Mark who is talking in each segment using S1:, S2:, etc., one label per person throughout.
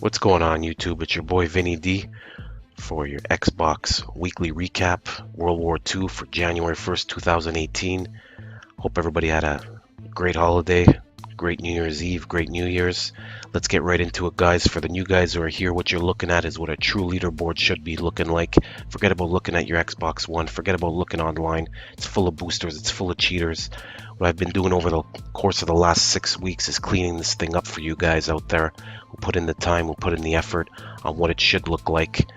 S1: What's going on, YouTube? It's your boy Vinny D for your Xbox weekly recap, World War II for January 1st, 2018. Hope everybody had a great holiday, great New Year's Eve, great New Year's. Let's get right into it, guys. For the new guys who are here, what you're looking at is what a true leaderboard should be looking like. Forget about looking at your Xbox One. Forget about looking online. It's full of boosters. It's full of cheaters. What I've been doing over the course of the last 6 weeks is cleaning this thing up for you guys out there who put in the time, who put in the effort on what it should look like.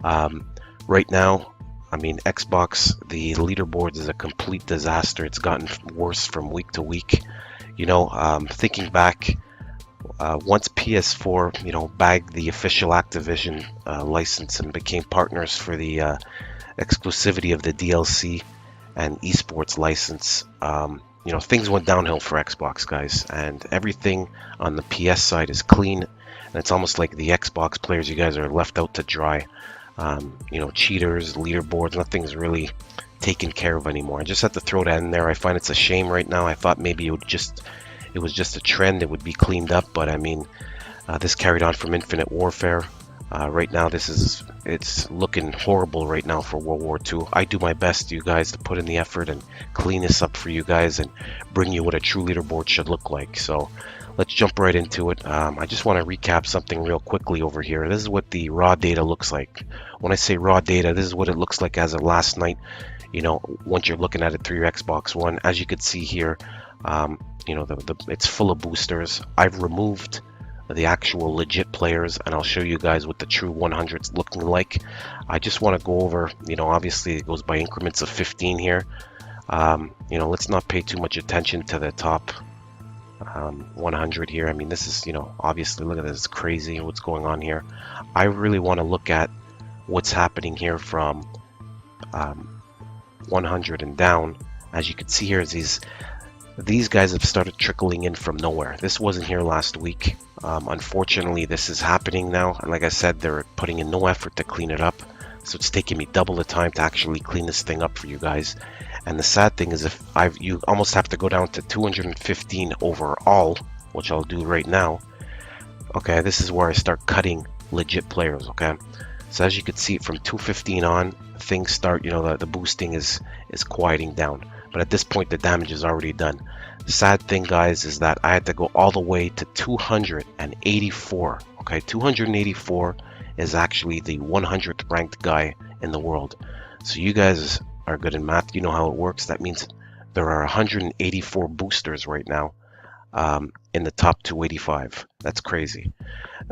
S1: Right now, I mean, Xbox, the leaderboards is a complete disaster. It's gotten worse from week to week. You know, thinking back, once PS4, bagged the official Activision license and became partners for the exclusivity of the DLC and esports license, things went downhill for Xbox, guys, and everything on the PS side is clean, and it's almost like the Xbox players, you guys are left out to dry. Cheaters, leaderboards, nothing's really taken care of anymore. I just had to throw that in there. I find it's a shame right now. I thought maybe it was just a trend, it would be cleaned up, but I mean, this carried on from Infinite Warfare. Right now, it's looking horrible right now for World War II. I do my best, you guys, to put in the effort and clean this up for you guys and bring you what a true leaderboard should look like. So let's jump right into it. I just want to recap something real quickly over here. This is what the raw data looks like. When I say raw data, this is what it looks like as of last night. Once you're looking at it through your Xbox One, as you can see here, it's full of boosters. I've removed the actual legit players, and I'll show you guys what the true 100's looking like. I just want to go over, obviously it goes by increments of 15 here. Let's not pay too much attention to the top 100 here. I mean, this is, obviously, look at this, it's crazy what's going on here. I really want to look at what's happening here from 100 and down. As you can see here, these guys have started trickling in from nowhere. This wasn't here last week. Unfortunately, this is happening now, and like I said, they're putting in no effort to clean it up, so it's taking me double the time to actually clean this thing up for you guys. And the sad thing is, you almost have to go down to 215 overall, which I'll do right now. Okay, this is where I start cutting legit players. Okay, so as you can see, from 215 on, things start, the boosting is quieting down. But at this point, the damage is already done. The sad thing, guys, is that I had to go all the way to 284. Okay, 284 is actually the 100th ranked guy in the world. So you guys are good in math. You know how it works. That means there are 184 boosters right now in the top 285. That's crazy.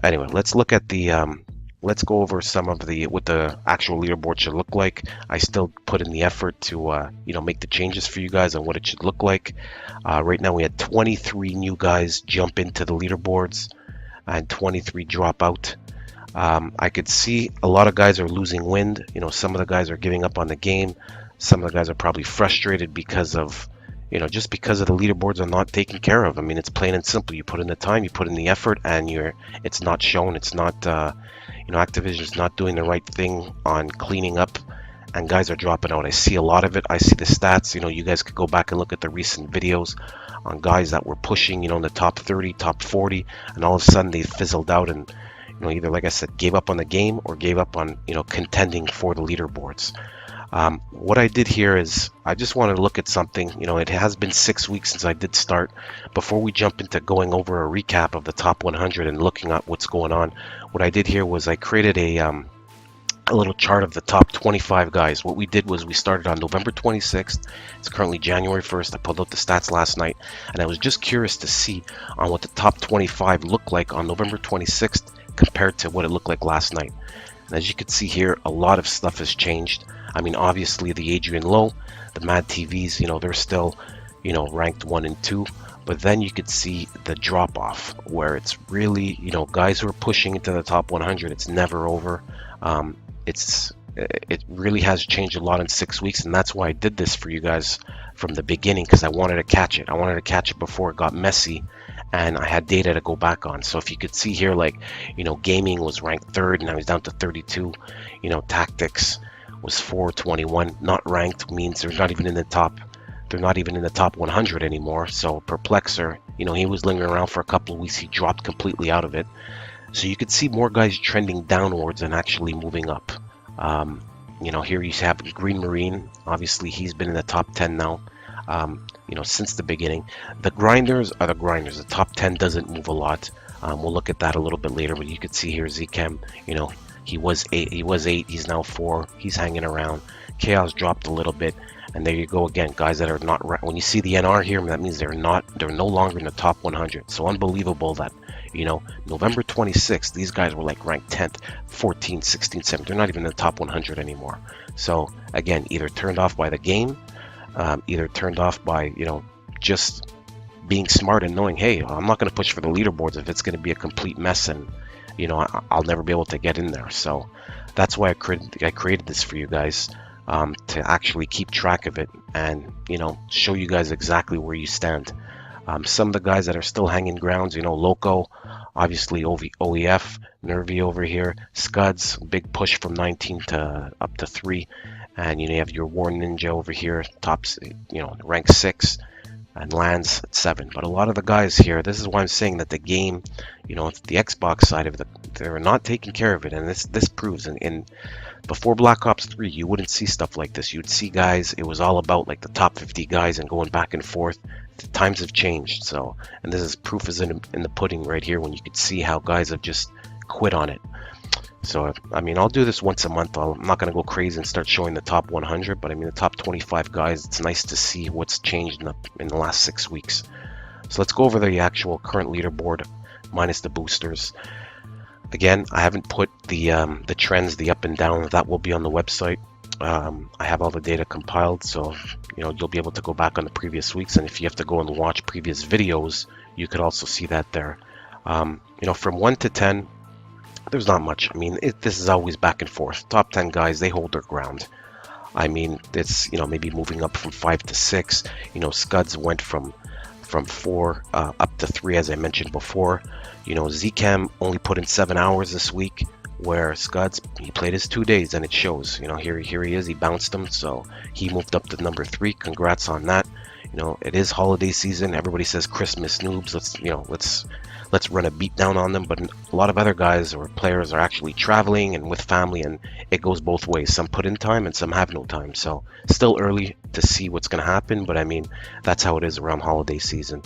S1: Anyway, let's look at the let's go over some of what the actual leaderboard should look like. I still put in the effort to make the changes for you guys on what it should look like. Right now we had 23 new guys jump into the leaderboards and 23 drop out. I could see a lot of guys are losing wind. Some of the guys are giving up on the game. Some of the guys are probably frustrated because of just because of the leaderboards are not taken care of. I mean, it's plain and simple. You put in the time, you put in the effort, and it's not shown. It's not Activision's not doing the right thing on cleaning up, and guys are dropping out. I see a lot of it. I see the stats. You guys could go back and look at the recent videos on guys that were pushing, in the top 30, top 40, and all of a sudden they fizzled out and, either, like I said, gave up on the game or gave up on, contending for the leaderboards. What I did here is I just wanted to look at something. It has been 6 weeks since I did start. Before we jump into going over a recap of the top 100 and looking at what's going on, what I did here was I created a little chart of the top 25 guys. What we did was we started on November 26th. It's currently January 1st. I pulled out the stats last night, and I was just curious to see on what the top 25 looked like on November 26th compared to what it looked like last night. And as you can see here, a lot of stuff has changed. I mean, obviously the WW2 the MadTVs, they're still, ranked 1 and 2. But then you could see the drop off where it's really, guys who are pushing into the top 100. It's never over. It really has changed a lot in 6 weeks, and that's why I did this for you guys from the beginning, because I wanted to catch it. I wanted to catch it before it got messy, and I had data to go back on. So if you could see here, like, gaming was ranked 3rd, and I was down to 32. Tactics was 421. Not ranked means they're not even in the top. They're not even in the top 100 anymore. So Perplexer, he was lingering around for a couple of weeks. He dropped completely out of it. So you could see more guys trending downwards and actually moving up. You know, here you have Green Marine. Obviously, he's been in the top 10 now, you know, since the beginning. The grinders are the grinders. The top 10 doesn't move a lot. We'll look at that a little bit later, but you could see here Zykem, you know, he was 8, he's now 4, he's hanging around. Chaos dropped a little bit, and there you go again, guys that are not, when you see the NR here, that means they're no longer in the top 100. So unbelievable that, you know, November 26th, these guys were like ranked 10th, 14, 16, 17. They're not even in the top 100 anymore. So again, either turned off by the game, either turned off by, you know, just being smart and knowing, hey, I'm not going to push for the leaderboards if it's going to be a complete mess and, you know, I'll never be able to get in there. So that's why I created this for you guys, to actually keep track of it and, you know, show you guys exactly where you stand. Some of the guys that are still hanging grounds, you know, LOCO, obviously OEF, Nervy over here, Scudze, big push from 19 to up to 3. And, you know, you have your War Ninja over here, tops, you know, rank 6. And lands at 7. But a lot of the guys here, this is why I'm saying that the game, you know, the Xbox side of it, they're not taking care of it. And this proves, in before Black Ops 3, you wouldn't see stuff like this. You'd see guys, it was all about like the top 50 guys and going back and forth. The times have changed. So, and this is proof is in the pudding right here, when you could see how guys have just quit on it. So, I mean, I'll do this once a month. I'm not going to go crazy and start showing the top 100, but I mean, the top 25 guys, it's nice to see what's changed in the last 6 weeks. So let's go over the actual current leaderboard minus the boosters. Again, I haven't put the trends, the up and down. That will be on the website. I have all the data compiled, so, you know, you'll be able to go back on the previous weeks. And if you have to go and watch previous videos, you could also see that there. You know, from 1 to 10, there's not much. I mean, this is always back and forth. Top 10 guys, they hold their ground. I mean, it's, you know, maybe moving up from 5 to 6. You know, Scudze went from 4 up to 3, as I mentioned before. You know, Zykem only put in 7 hours this week, where Scudze, he played his 2 days, and it shows. You know, here he is. He bounced him, so he moved up to number 3. Congrats on that. You know, it is holiday season. Everybody says Christmas noobs. Let's run a beat down on them, but a lot of other guys or players are actually traveling and with family, and it goes both ways. Some put in time and some have no time. So still early to see what's going to happen, but I mean, that's how it is around holiday season.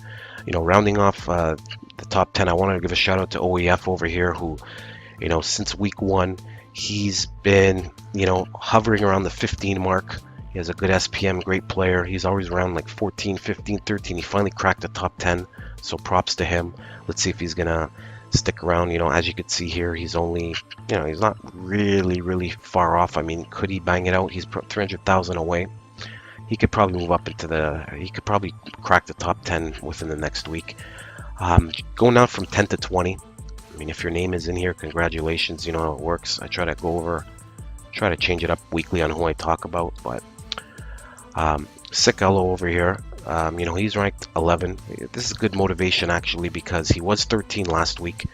S1: You know, rounding off the top 10, I want to give a shout out to OEF over here, who, you know, since week 1, he's been, you know, hovering around the 15 mark. He has a good SPM, great player. He's always around like 14, 15, 13. He finally cracked the top 10, so props to him. Let's see if he's gonna stick around. You know, as you can see here, he's only, you know, he's not really far off. I mean, could he bang it out? He's 300,000 away. He could probably move up into he could probably crack the top 10 within the next week. Going down from 10 to 20. I mean, if your name is in here, congratulations. You know how it works. I try to change it up weekly on who I talk about, but SiCK ELLOOOO over here, you know, he's ranked 11. This is good motivation, actually, because he was 13 last week,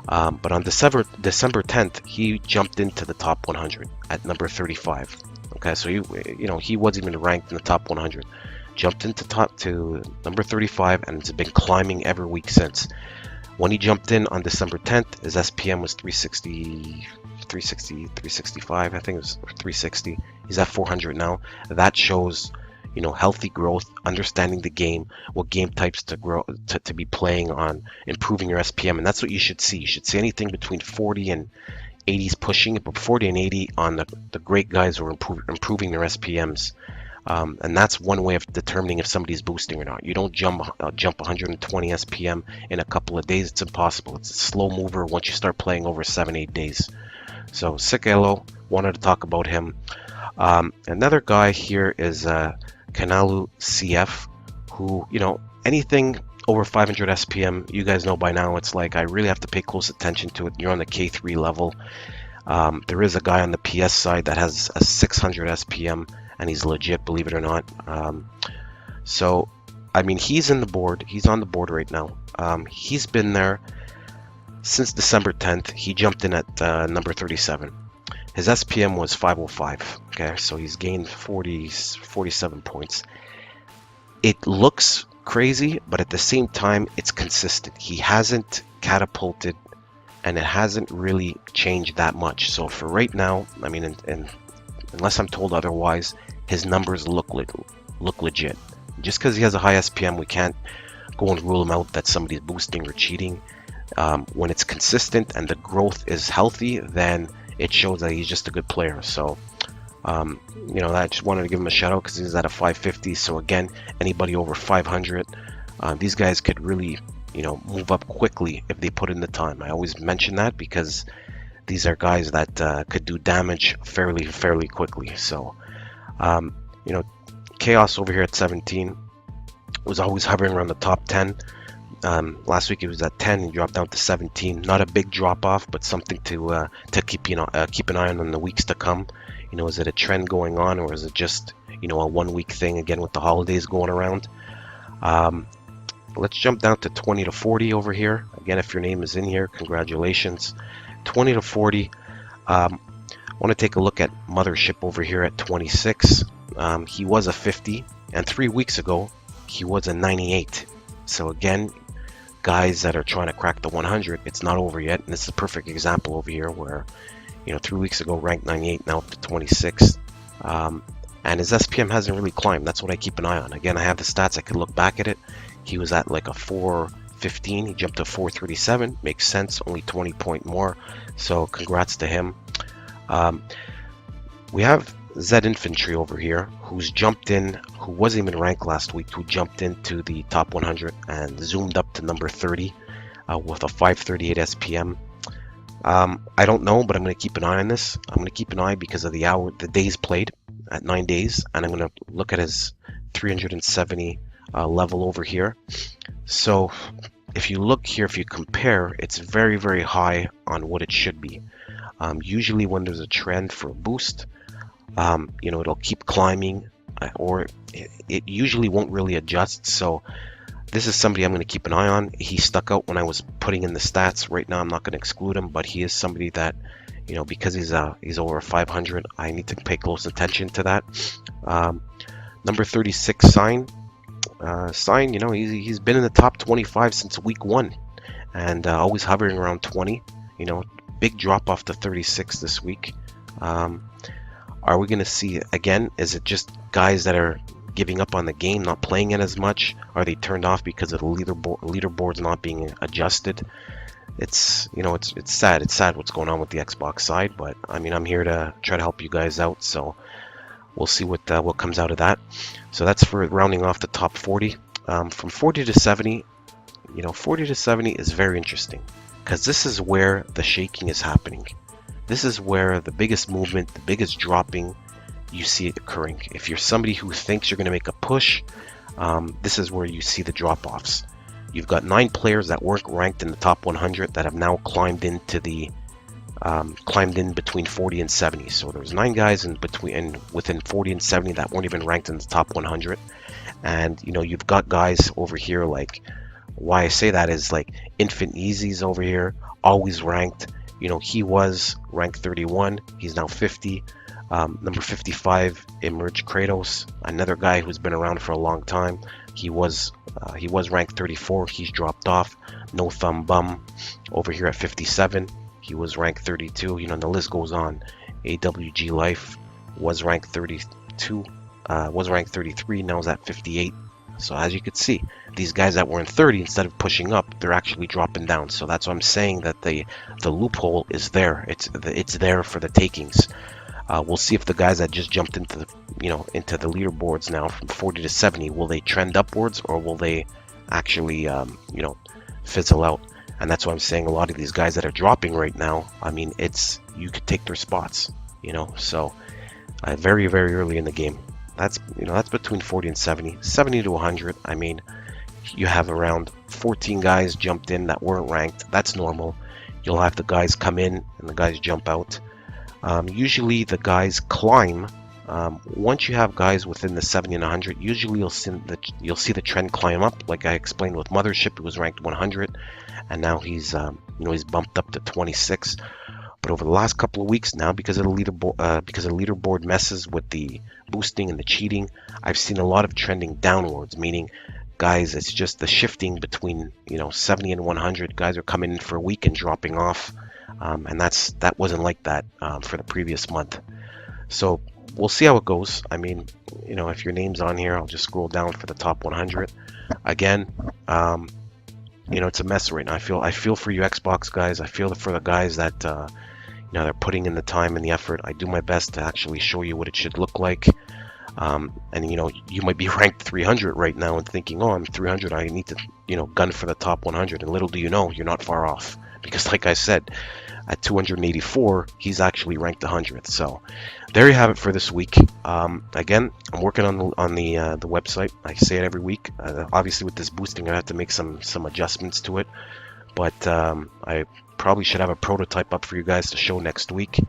S1: but on December 10th, he jumped into the top 100 at number 35. Okay, so you know, he wasn't even ranked in the top 100, jumped to number 35, and it's been climbing every week since. When he jumped in on December 10th, his SPM was 365, I think it was 360. He's at 400 now. That shows, you know, healthy growth, understanding the game, what game types to grow to be playing on, improving your SPM, and that's what you should see. You should see anything between 40 and 80s pushing it, but 40 and 80 on the great guys who are improving their SPMs. And that's one way of determining if somebody's boosting or not. You don't jump 120 SPM in a couple of days. It's impossible. It's a slow mover once you start playing over 7-8 days. So SiCK ELLOOOO, wanted to talk about him. Another guy here is Kainalu CF, who, you know, anything over 500 SPM, you guys know by now, it's like I really have to pay close attention to it. You're on the K3 level. There is a guy on the PS side that has a 600 SPM, and he's legit, believe it or not. So, I mean, he's on the board right now. He's been there since December 10th. He jumped in at number 37. His SPM was 505. Okay, so he's gained 47 points. It looks crazy, but at the same time, it's consistent. He hasn't catapulted and it hasn't really changed that much. So for right now, I mean, and unless I'm told otherwise, his numbers look legit. Just because he has a high SPM, we can't go and rule him out that somebody's boosting or cheating. When it's consistent and the growth is healthy, then it shows that he's just a good player. So you know, I just wanted to give him a shout out because he's at a 550. So again, anybody over 500, these guys could really, you know, move up quickly if they put in the time. I always mention that because these are guys that could do damage fairly quickly. So you know, Chaos over here at 17 was always hovering around the top 10. Last week it was at 10 and dropped down to 17. Not a big drop off, but something to keep an eye on in the weeks to come. You know, is it a trend going on, or is it just, you know, a 1 week thing again with the holidays going around? Let's jump down to 20 to 40 over here. Again, if your name is in here, congratulations. 20 to 40. I want to take a look at Mothership over here at 26. He was a 50, and 3 weeks ago he was a 98. So again, guys that are trying to crack the 100, it's not over yet. And this is a perfect example over here where, you know, 3 weeks ago ranked 98, now up to 26. And his SPM hasn't really climbed. That's what I keep an eye on. Again, I have the stats. I could look back at it. He was at like a 415. He jumped to 437. Makes sense. Only 20 point more. So congrats to him. We have Z Infantry over here, who's jumped in, who wasn't even ranked last week, who jumped into the top 100 and zoomed up to number 30 with a 538 SPM. I don't know, but I'm going to keep an eye on this. I'm going to keep an eye because of the days played at 9 days, and I'm going to look at his 370 level over here. So if you look here, if you compare, it's very high on what it should be. Usually when there's a trend for a boost, you know, it'll keep climbing, or it usually won't really adjust. So this is somebody I'm going to keep an eye on. He stuck out when I was putting in the stats. Right now I'm not going to exclude him, but he is somebody that, you know, because he's over 500, I need to pay close attention to that. Number 36, Sign, you know, he's been in the top 25 since week 1, and always hovering around 20. You know, big drop off to 36 this week. Are we going to see again? Is it just guys that are giving up on the game, not playing it as much? Are they turned off because of the leaderboards not being adjusted? It's, you know, it's sad. It's sad what's going on with the Xbox side, but I mean, I'm here to try to help you guys out. So we'll see what comes out of that. So that's for rounding off the top 40. From 40 to 70, you know, 40 to 70 is very interesting because this is where the shaking is happening. This is where the biggest movement, the biggest dropping, you see it occurring. If you're somebody who thinks you're going to make a push, this is where you see the drop-offs. You've got 9 players that weren't ranked in the top 100 that have now climbed into the climbed in between 40 and 70. So there's 9 guys in between and within 40 and 70 that weren't even ranked in the top 100. And you know, you've got guys over here, like, why I say that is like Infant Easy's over here, always ranked. You know, he was ranked 31, he's now 50. Number 55, Emerge Kratos, another guy who's been around for a long time. He was ranked 34, he's dropped off. No Thumb Bum over here at 57, he was ranked 32. You know, the list goes on. AWG Life was ranked 32, was ranked 33, now is at 58. So as you can see, these guys that were in 30, instead of pushing up, they're actually dropping down. So that's what I'm saying, that the loophole is there. It's there for the takings. We'll see if the guys that just jumped into the, you know, into the leaderboards now from 40 to 70, will they trend upwards, or will they actually you know, fizzle out? And that's why I'm saying a lot of these guys that are dropping right now, I mean, you could take their spots, you know. So very early in the game. That's, you know, that's between 40 and 70 to 100. I mean, you have around 14 guys jumped in that weren't ranked. That's normal. You'll have the guys come in and the guys jump out. Usually the guys climb. Once you have guys within the 70 and 100, usually you'll see the trend climb up. Like I explained with Mothership, it was ranked 100, and now he's you know, he's bumped up to 26. But over the last couple of weeks now, because of the leaderboard messes with the boosting and the cheating, I've seen a lot of trending downwards, meaning guys, it's just the shifting between 70 and 100. Guys are coming in for a week and dropping off, and that wasn't like that for the previous month. So we'll see how it goes. I mean, if your name's on here, I'll just scroll down for the top 100. Again, it's a mess right now. I feel for you Xbox guys. I feel for the guys that they're putting in the time and the effort. I do my best to actually show you what it should look like. And you might be ranked 300 right now and thinking, oh, I'm 300, I need to gun for the top 100, and little do you know, you're not far off, because like I said, at 284 he's actually ranked 100th. So there you have it for this week. Again, I'm working on the website. I say it every week. Obviously with this boosting I have to make some adjustments to it, but I probably should have a prototype up for you guys to show next week.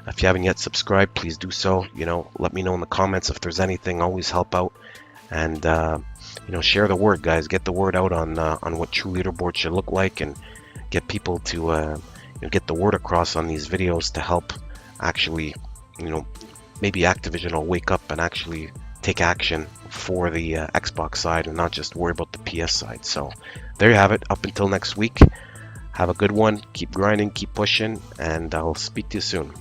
S1: If you haven't yet subscribed, please do so. Let me know in the comments if there's anything. Always help out, and share the word, guys. Get the word out on what true leaderboard should look like, and get people to get the word across on these videos to help actually, maybe Activision will wake up and actually take action for the Xbox side and not just worry about the PS side. So there you have it. Up until next week, have a good one. Keep grinding, keep pushing, and I'll speak to you soon.